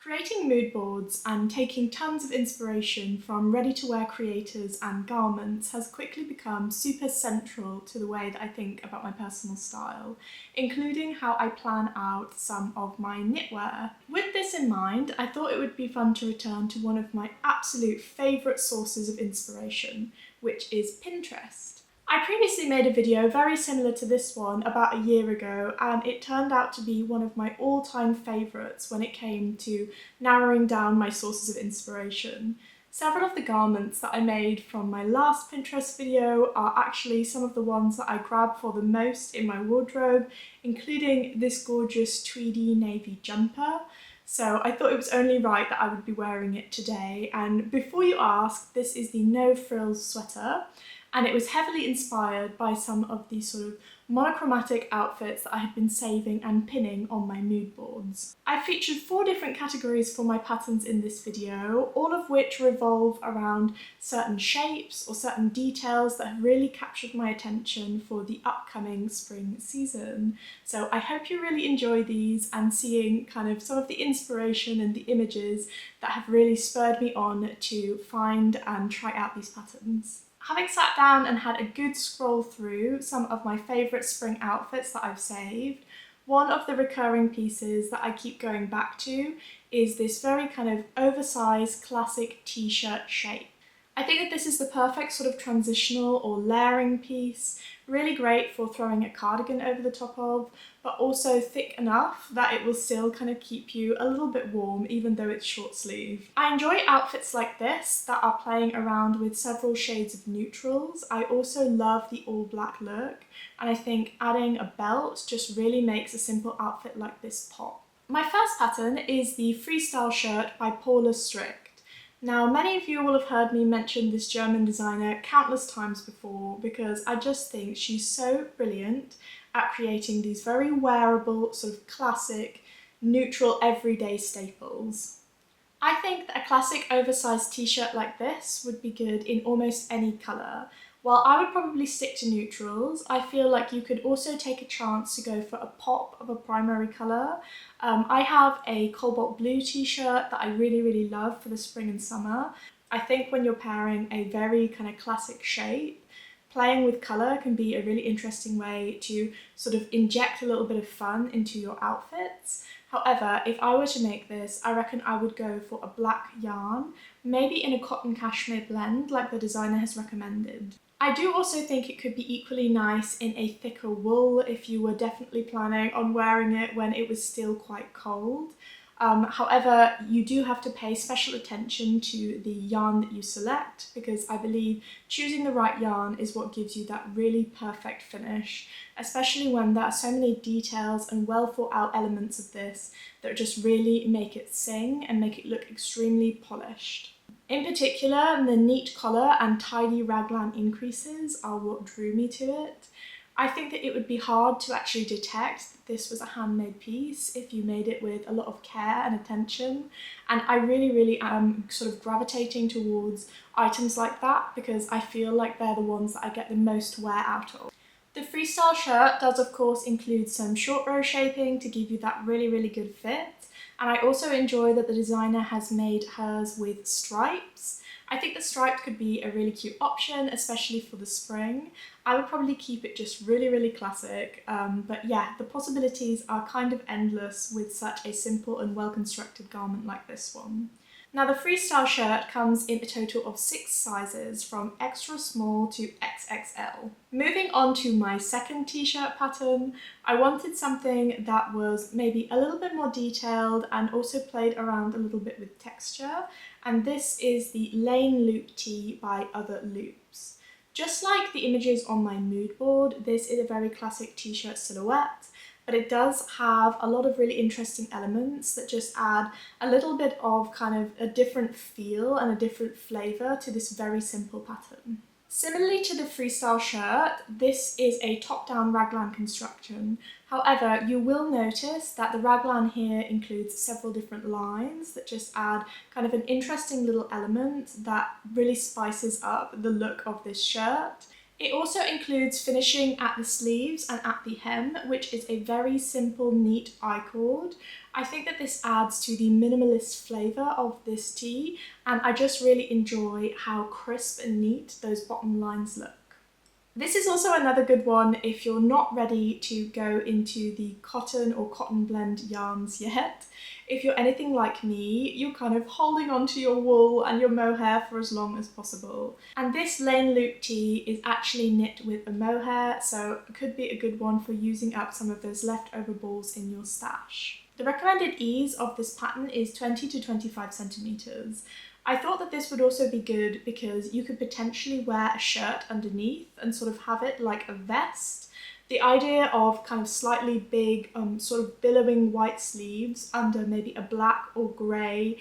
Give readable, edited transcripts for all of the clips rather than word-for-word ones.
Creating mood boards and taking tons of inspiration from ready-to-wear creators and garments has quickly become super central to the way that I think about my personal style, including how I plan out some of my knitwear. With this in mind, I thought it would be fun to return to one of my absolute favourite sources of inspiration, which is Pinterest. I previously made a video very similar to this one about a year ago, and it turned out to be one of my all-time favourites when it came to narrowing down my sources of inspiration. Several of the garments that I made from my last Pinterest video are actually some of the ones that I grab for the most in my wardrobe, including this gorgeous tweedy navy jumper. So I thought it was only right that I would be wearing it today. And before you ask, this is the no frills sweater. And it was heavily inspired by some of these sort of monochromatic outfits that I had been saving and pinning on my mood boards. I featured 4 different categories for my patterns in this video, all of which revolve around certain shapes or certain details that have really captured my attention for the upcoming spring season. So I hope you really enjoy these and seeing kind of some of the inspiration and the images that have really spurred me on to find and try out these patterns. Having sat down and had a good scroll through some of my favourite spring outfits that I've saved, one of the recurring pieces that I keep going back to is this very kind of oversized classic t-shirt shape. I think that this is the perfect sort of transitional or layering piece, really great for throwing a cardigan over the top of, but also thick enough that it will still kind of keep you a little bit warm even though it's short sleeve. I enjoy outfits like this that are playing around with several shades of neutrals. I also love the all black look, and I think adding a belt just really makes a simple outfit like this pop. My first pattern is the Freestyle shirt by Paulastrickt. Now, many of you will have heard me mention this German designer countless times before because I just think she's so brilliant at creating these very wearable, sort of classic, neutral, everyday staples. I think that a classic oversized t-shirt like this would be good in almost any colour. While I would probably stick to neutrals, I feel like you could also take a chance to go for a pop of a primary colour. I have a cobalt blue t-shirt that I really love for the spring and summer. I think when you're pairing a very kind of classic shape, playing with colour can be a really interesting way to sort of inject a little bit of fun into your outfits. However, if I were to make this, I reckon I would go for a black yarn, maybe in a cotton cashmere blend like the designer has recommended. I do also think it could be equally nice in a thicker wool if you were definitely planning on wearing it when it was still quite cold. However, you do have to pay special attention to the yarn that you select because I believe choosing the right yarn is what gives you that really perfect finish, especially when there are so many details and well thought out elements of this that just really make it sing and make it look extremely polished. In particular, the neat collar and tidy raglan increases are what drew me to it. I think that it would be hard to actually detect that this was a handmade piece if you made it with a lot of care and attention, and I really am sort of gravitating towards items like that because I feel like they're the ones that I get the most wear out of. The Freestyle shirt does of course include some short row shaping to give you that really good fit, and I also enjoy that the designer has made hers with stripes. I think the striped could be a really cute option, especially for the spring. I would probably keep it just really classic, but yeah, the possibilities are kind of endless with such a simple and well-constructed garment like this one. Now, the Freestyle shirt comes in a total of 6 sizes, from extra small to XXL. Moving on to my second t-shirt pattern, I wanted something that was maybe a little bit more detailed and also played around a little bit with texture, and this is the Lane Loop tee by Other Loops. Just like the images on my mood board, this is a very classic t-shirt silhouette, but it does have a lot of really interesting elements that just add a little bit of kind of a different feel and a different flavour to this very simple pattern. Similarly to the Freestyle shirt, this is a top-down raglan construction. However, you will notice that the raglan here includes several different lines that just add kind of an interesting little element that really spices up the look of this shirt. It also includes finishing at the sleeves and at the hem, which is a very simple, neat I-cord. I think that this adds to the minimalist flavour of this tee, and I just really enjoy how crisp and neat those bottom lines look. This is also another good one if you're not ready to go into the cotton or cotton blend yarns yet. If you're anything like me, you're kind of holding onto your wool and your mohair for as long as possible. And this lane loop tee is actually knit with a mohair, so it could be a good one for using up some of those leftover balls in your stash. The recommended ease of this pattern is 20 to 25 centimeters. I thought that this would also be good because you could potentially wear a shirt underneath and sort of have it like a vest. The idea of kind of slightly big, sort of billowing white sleeves under maybe a black or grey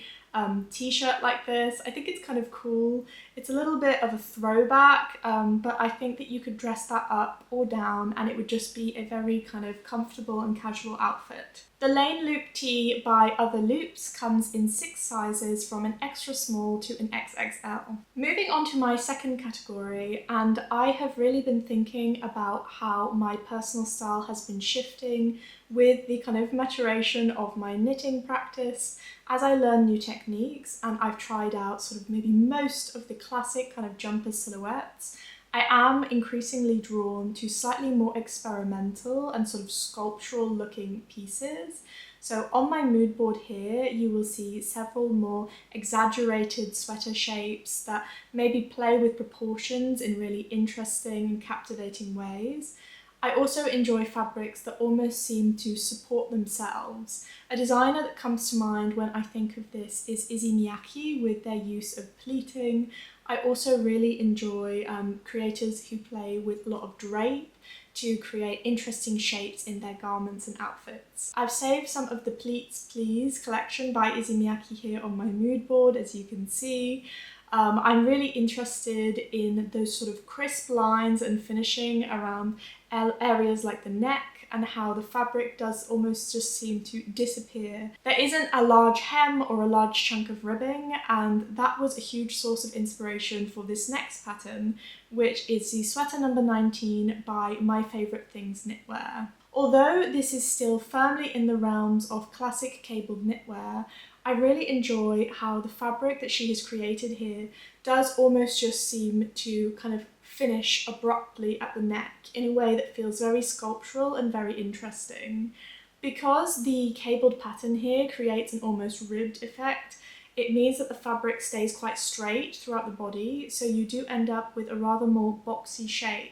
t-shirt like this, I think it's kind of cool. It's a little bit of a throwback, but I think that you could dress that up or down and it would just be a very kind of comfortable and casual outfit. The Lane Loop tee by Other Loops comes in 6 sizes from an extra small to an XXL. Moving on to my second category, and I have really been thinking about how my personal style has been shifting with the kind of maturation of my knitting practice as I learn new techniques, and I've tried out sort of maybe most of the classic kind of jumper silhouettes. I am increasingly drawn to slightly more experimental and sort of sculptural looking pieces. So on my mood board here, you will see several more exaggerated sweater shapes that maybe play with proportions in really interesting and captivating ways. I also enjoy fabrics that almost seem to support themselves. A designer that comes to mind when I think of this is Issey Miyake with their use of pleating. I also really enjoy creators who play with a lot of drape to create interesting shapes in their garments and outfits. I've saved some of the Pleats Please collection by Issey Miyake here on my mood board, as you can see. I'm really interested in those sort of crisp lines and finishing around areas like the neck and how the fabric does almost just seem to disappear. There isn't a large hem or a large chunk of ribbing, and that was a huge source of inspiration for this next pattern, which is the sweater number 19 by My Favourite Things Knitwear. Although this is still firmly in the realms of classic cabled knitwear, I really enjoy how the fabric that she has created here does almost just seem to kind of finish abruptly at the neck in a way that feels very sculptural and very interesting. Because the cabled pattern here creates an almost ribbed effect, it means that the fabric stays quite straight throughout the body, so you do end up with a rather more boxy shape.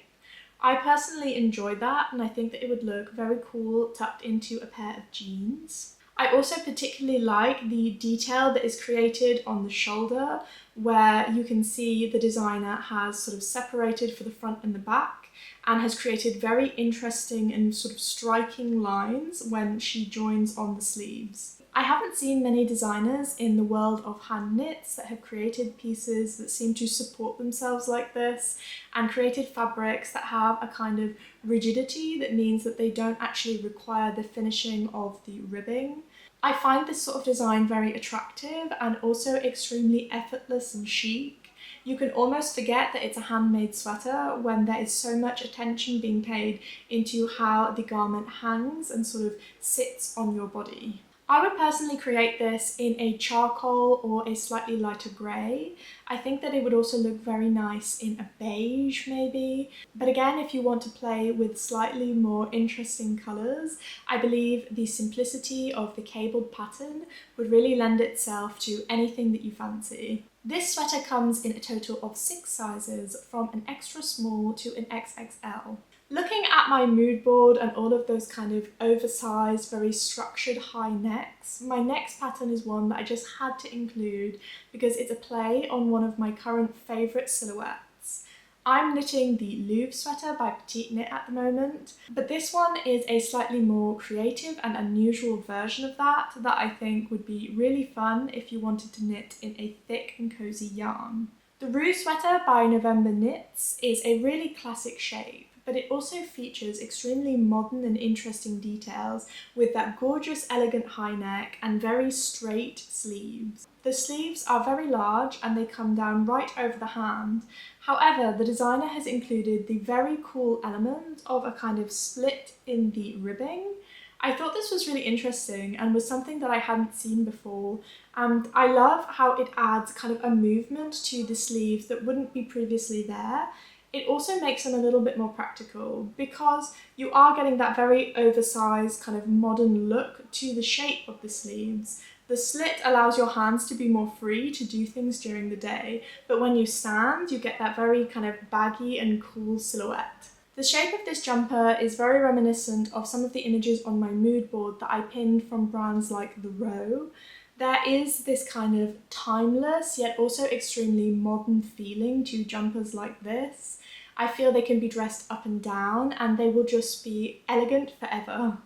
I personally enjoy that, and I think that it would look very cool tucked into a pair of jeans. I also particularly like the detail that is created on the shoulder, where you can see the designer has sort of separated for the front and the back and has created very interesting and sort of striking lines when she joins on the sleeves. I haven't seen many designers in the world of hand knits that have created pieces that seem to support themselves like this and created fabrics that have a kind of rigidity that means that they don't actually require the finishing of the ribbing. I find this sort of design very attractive and also extremely effortless and chic. You can almost forget that it's a handmade sweater when there is so much attention being paid into how the garment hangs and sort of sits on your body. I would personally create this in a charcoal or a slightly lighter grey. I think that it would also look very nice in a beige maybe. But again, if you want to play with slightly more interesting colours, I believe the simplicity of the cabled pattern would really lend itself to anything that you fancy. This sweater comes in a total of 6 sizes from an extra small to an XXL. Looking at my mood board and all of those kind of oversized, very structured high necks, my next pattern is one that I just had to include because it's a play on one of my current favourite silhouettes. I'm knitting the Louvre sweater by Petite Knit at the moment, but this one is a slightly more creative and unusual version of that I think would be really fun if you wanted to knit in a thick and cosy yarn. The Rue sweater by November Knits is a really classic shape, but it also features extremely modern and interesting details with that gorgeous, elegant high neck and very straight sleeves. The sleeves are very large and they come down right over the hand. However, the designer has included the very cool element of a kind of split in the ribbing. I thought this was really interesting and was something that I hadn't seen before, and I love how it adds kind of a movement to the sleeves that wouldn't be previously there. It also makes them a little bit more practical because you are getting that very oversized kind of modern look to the shape of the sleeves. The slit allows your hands to be more free to do things during the day, but when you stand, you get that very kind of baggy and cool silhouette. The shape of this jumper is very reminiscent of some of the images on my mood board that I pinned from brands like The Row. There is this kind of timeless yet also extremely modern feeling to jumpers like this. I feel they can be dressed up and down and they will just be elegant forever.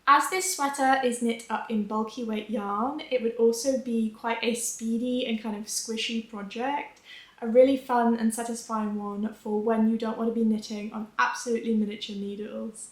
As this sweater is knit up in bulky weight yarn, it would also be quite a speedy and kind of squishy project. A really fun and satisfying one for when you don't want to be knitting on absolutely miniature needles.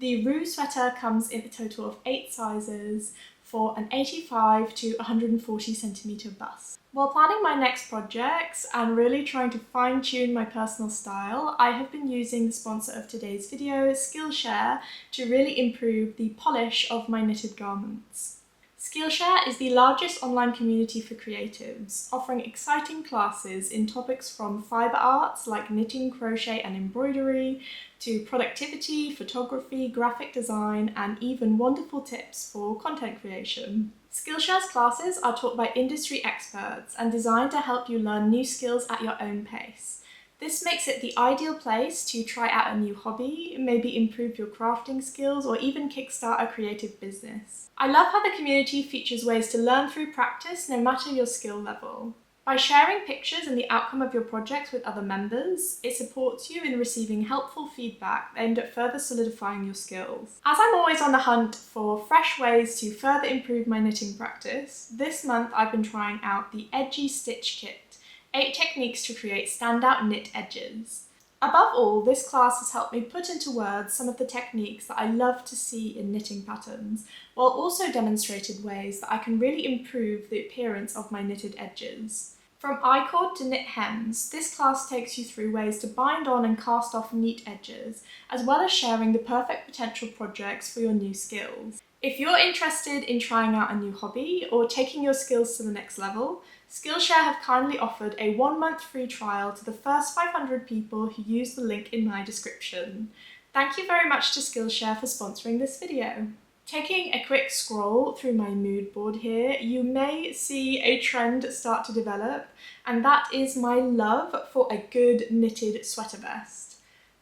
The Rue sweater comes in a total of 8 sizes for an 85 to 140 centimetre bust. While planning my next projects and really trying to fine-tune my personal style, I have been using the sponsor of today's video, Skillshare, to really improve the polish of my knitted garments. Skillshare is the largest online community for creatives, offering exciting classes in topics from fibre arts like knitting, crochet and embroidery, to productivity, photography, graphic design, and even wonderful tips for content creation. Skillshare's classes are taught by industry experts and designed to help you learn new skills at your own pace. This makes it the ideal place to try out a new hobby, maybe improve your crafting skills, or even kickstart a creative business. I love how the community features ways to learn through practice no matter your skill level. By sharing pictures and the outcome of your projects with other members, it supports you in receiving helpful feedback aimed at further solidifying your skills. As I'm always on the hunt for fresh ways to further improve my knitting practice, this month I've been trying out the Edgy Stitch Kit. 8 techniques to create standout knit edges. Above all, this class has helped me put into words some of the techniques that I love to see in knitting patterns, while also demonstrated ways that I can really improve the appearance of my knitted edges. From I-cord to knit hems, this class takes you through ways to bind on and cast off neat edges, as well as sharing the perfect potential projects for your new skills. If you're interested in trying out a new hobby or taking your skills to the next level, Skillshare have kindly offered a 1-month free trial to the first 500 people who use the link in my description. Thank you very much to Skillshare for sponsoring this video. Taking a quick scroll through my mood board here, you may see a trend start to develop, and that is my love for a good knitted sweater vest.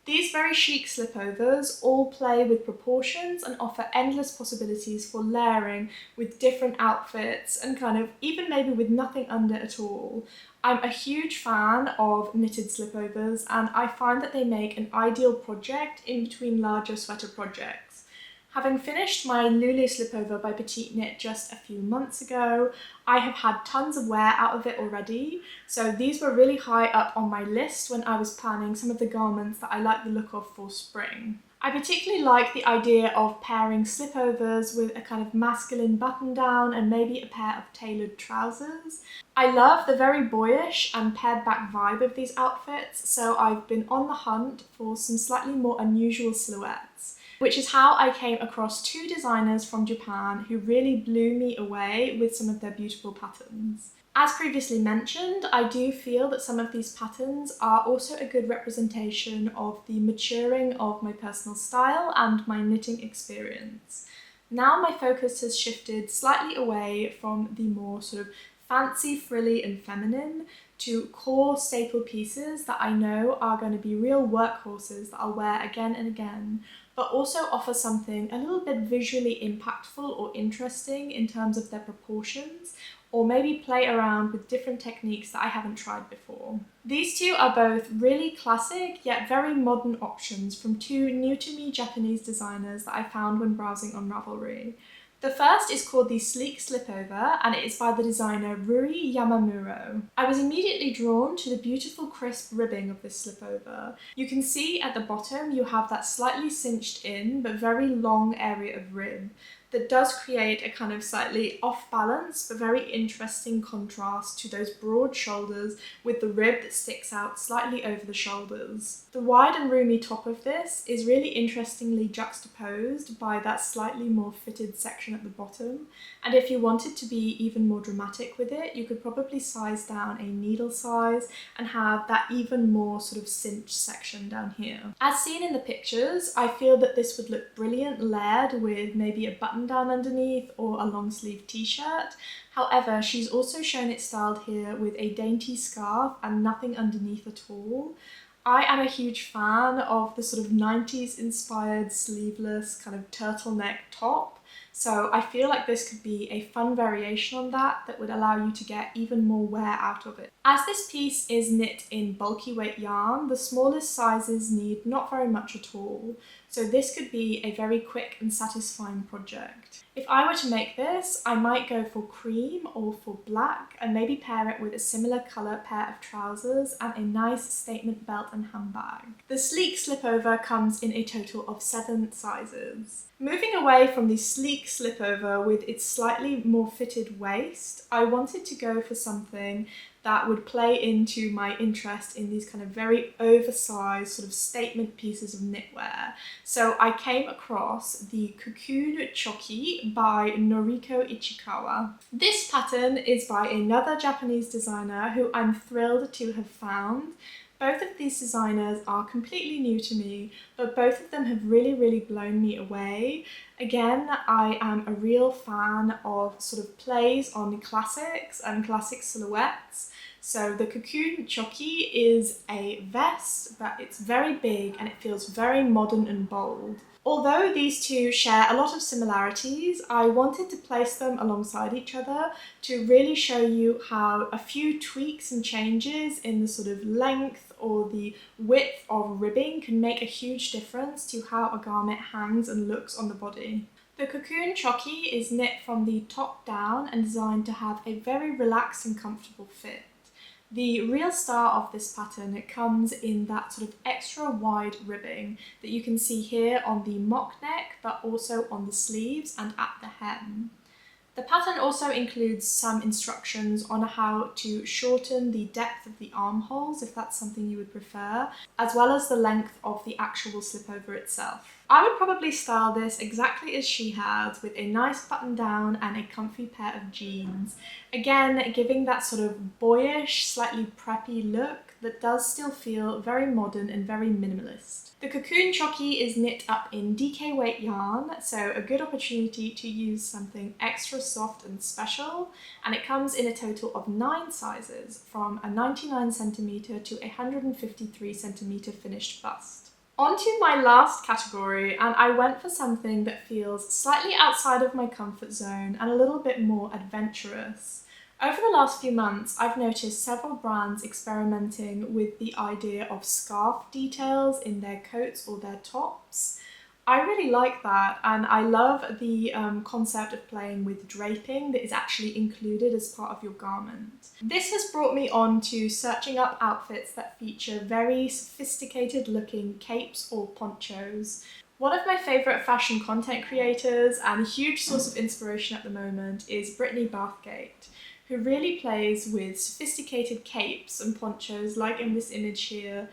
These very chic slipovers all play with proportions and offer endless possibilities for layering with different outfits and kind of even maybe with nothing under at all. I'm a huge fan of knitted slipovers and I find that they make an ideal project in between larger sweater projects. Having finished my Lulu slipover by Petite Knit just a few months ago, I have had tons of wear out of it already, so these were really high up on my list when I was planning some of the garments that I like the look of for spring. I particularly like the idea of pairing slipovers with a kind of masculine button down and maybe a pair of tailored trousers. I love the very boyish and pared back vibe of these outfits, so I've been on the hunt for some slightly more unusual silhouettes, which is how I came across 2 designers from Japan who really blew me away with some of their beautiful patterns. As previously mentioned, I do feel that some of these patterns are also a good representation of the maturing of my personal style and my knitting experience. Now my focus has shifted slightly away from the more sort of fancy, frilly and feminine to core staple pieces that I know are going to be real workhorses that I'll wear again and again, but also offer something a little bit visually impactful or interesting in terms of their proportions, or maybe play around with different techniques that I haven't tried before. These 2 are both really classic yet very modern options from 2 new to me Japanese designers that I found when browsing on Ravelry. The first is called the Sleek Slipover, and it is by the designer Ruri Yamamuro. I was immediately drawn to the beautiful crisp ribbing of this slipover. You can see at the bottom you have that slightly cinched in but very long area of rib that does create a kind of slightly off balance but very interesting contrast to those broad shoulders with the rib that sticks out slightly over the shoulders. The wide and roomy top of this is really interestingly juxtaposed by that slightly more fitted section at the bottom, and if you wanted to be even more dramatic with it, you could probably size down a needle size and have that even more sort of cinched section down here. As seen in the pictures, I feel that this would look brilliant layered with maybe a button down underneath or a long sleeve t-shirt. However, she's also shown it styled here with a dainty scarf and nothing underneath at all. I am a huge fan of the sort of 90s inspired sleeveless kind of turtleneck top, so I feel like this could be a fun variation on that would allow you to get even more wear out of it. As this piece is knit in bulky weight yarn, the smallest sizes need not very much at all, so this could be a very quick and satisfying project. If I were to make this, I might go for cream or for black and maybe pair it with a similar colour pair of trousers and a nice statement belt and handbag. The Sleek Slipover comes in a total of 7 sizes. Moving away from the sleek slipover with its slightly more fitted waist, I wanted to go for something that would play into my interest in these kind of very oversized sort of statement pieces of knitwear. So I came across the Cocoon Chokki by Noriko Ichikawa. This pattern is by another Japanese designer who I'm thrilled to have found. Both of these designers are completely new to me, but both of them have really blown me away. Again, I am a real fan of sort of plays on classics and classic silhouettes. So the Cocoon Chokki is a vest, but it's very big and it feels very modern and bold. Although these two share a lot of similarities, I wanted to place them alongside each other to really show you how a few tweaks and changes in the sort of length or the width of ribbing can make a huge difference to how a garment hangs and looks on the body. The Cocoon Chokki is knit from the top down and designed to have a very relaxed and comfortable fit. The real star of this pattern, it comes in that sort of extra wide ribbing that you can see here on the mock neck, but also on the sleeves and at the hem. The pattern also includes some instructions on how to shorten the depth of the armholes if that's something you would prefer, as well as the length of the actual slipover itself. I would probably style this exactly as she has, with a nice button down and a comfy pair of jeans. Again, giving that sort of boyish, slightly preppy look that does still feel very modern and very minimalist. The Cocoon Chokki is knit up in DK weight yarn, so a good opportunity to use something extra soft and special, and it comes in a total of 9 sizes, from a 99cm to a 153cm finished bust. On to my last category, and I went for something that feels slightly outside of my comfort zone and a little bit more adventurous. Over the last few months, I've noticed several brands experimenting with the idea of scarf details in their coats or their tops. I really like that, and I love the concept of playing with draping that is actually included as part of your garment. This has brought me on to searching up outfits that feature very sophisticated looking capes or ponchos. One of my favourite fashion content creators and a huge source of inspiration at the moment is Brittany Bathgate, who really plays with sophisticated capes and ponchos like in this image here,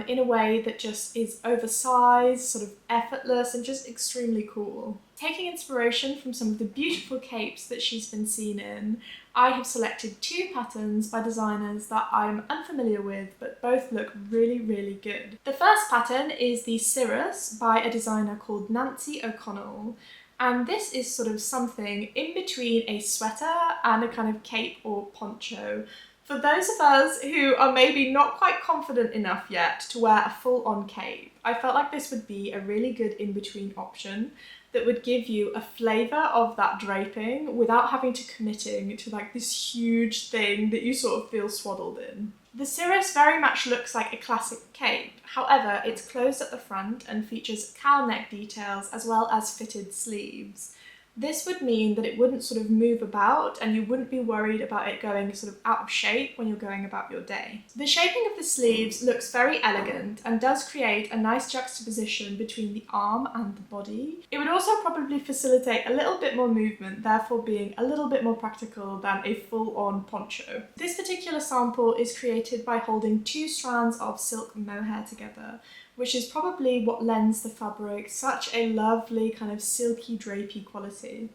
in a way that just is oversized, sort of effortless and just extremely cool. Taking inspiration from some of the beautiful capes that she's been seen in, I have selected 2 patterns by designers that I'm unfamiliar with, but both look really good. The first pattern is the Cirrus by a designer called Nancy O'Connell. And this is sort of something in between a sweater and a kind of cape or poncho. For those of us who are maybe not quite confident enough yet to wear a full-on cape, I felt like this would be a really good in-between option that would give you a flavour of that draping without having to committing to like this huge thing that you sort of feel swaddled in. The Cirrus very much looks like a classic cape, however it's closed at the front and features cowl neck details as well as fitted sleeves. This would mean that it wouldn't sort of move about and you wouldn't be worried about it going sort of out of shape when you're going about your day. The shaping of the sleeves looks very elegant and does create a nice juxtaposition between the arm and the body. It would also probably facilitate a little bit more movement, therefore being a little bit more practical than a full-on poncho. This particular sample is created by holding 2 strands of silk mohair together, which is probably what lends the fabric such a lovely kind of silky drapey quality.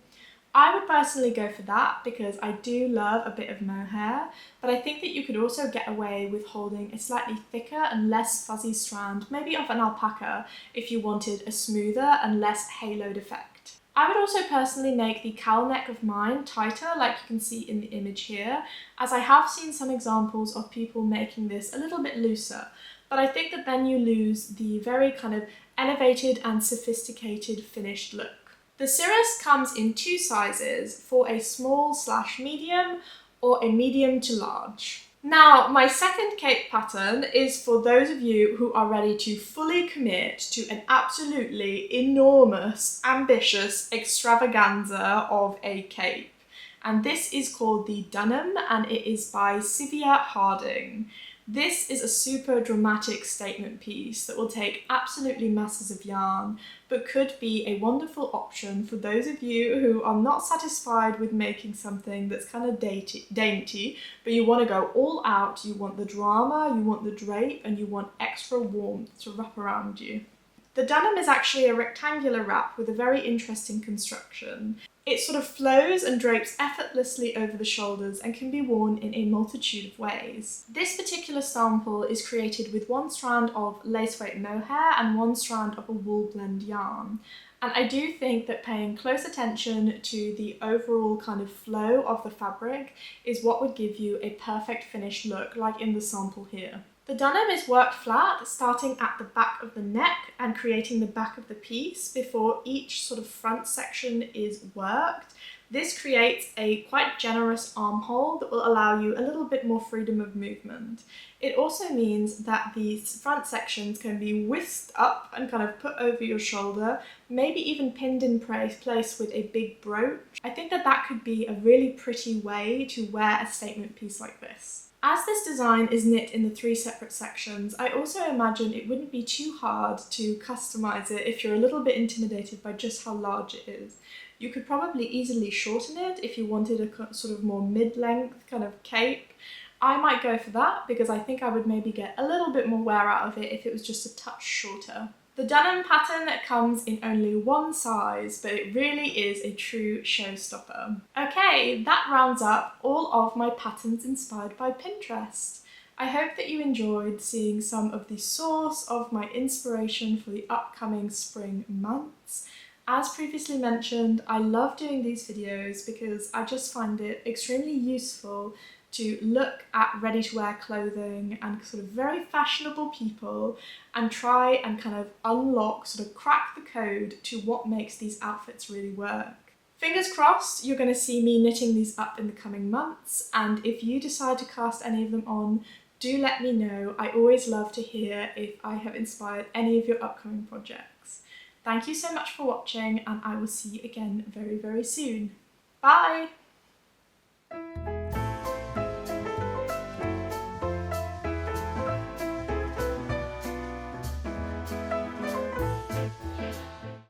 I would personally go for that because I do love a bit of mohair, but I think that you could also get away with holding a slightly thicker and less fuzzy strand, maybe of an alpaca, if you wanted a smoother and less haloed effect. I would also personally make the cowl neck of mine tighter, like you can see in the image here, as I have seen some examples of people making this a little bit looser. But I think that then you lose the very kind of elevated and sophisticated finished look. The Cirrus comes in 2 sizes, for a small/medium or a medium to large. Now, my second cape pattern is for those of you who are ready to fully commit to an absolutely enormous, ambitious extravaganza of a cape. And this is called the Dunham, and it is by Silvia Harding. This is a super dramatic statement piece that will take absolutely masses of yarn, but could be a wonderful option for those of you who are not satisfied with making something that's kind of dainty, but you want to go all out, you want the drama, you want the drape, and you want extra warmth to wrap around you. The Dunham is actually a rectangular wrap with a very interesting construction. It sort of flows and drapes effortlessly over the shoulders and can be worn in a multitude of ways. This particular sample is created with 1 strand of lace-weight mohair and 1 strand of a wool blend yarn. And I do think that paying close attention to the overall kind of flow of the fabric is what would give you a perfect finished look, like in the sample here. The Dunham is worked flat, starting at the back of the neck and creating the back of the piece before each sort of front section is worked. This creates a quite generous armhole that will allow you a little bit more freedom of movement. It also means that these front sections can be whisked up and kind of put over your shoulder, maybe even pinned in place with a big brooch. I think that that could be a really pretty way to wear a statement piece like this. As this design is knit in the 3 separate sections, I also imagine it wouldn't be too hard to customize it if you're a little bit intimidated by just how large it is. You could probably easily shorten it if you wanted a sort of more mid-length kind of cape. I might go for that because I think I would maybe get a little bit more wear out of it if it was just a touch shorter. The Dunham pattern comes in only 1 size, but it really is a true showstopper. Okay, that rounds up all of my patterns inspired by Pinterest. I hope that you enjoyed seeing some of the source of my inspiration for the upcoming spring months. As previously mentioned, I love doing these videos because I just find it extremely useful to look at ready-to-wear clothing and sort of very fashionable people and try and kind of unlock, sort of crack the code to what makes these outfits really work. Fingers crossed you're going to see me knitting these up in the coming months, and if you decide to cast any of them on, do let me know. I always love to hear if I have inspired any of your upcoming projects. Thank you so much for watching, and I will see you again very, very soon. Bye!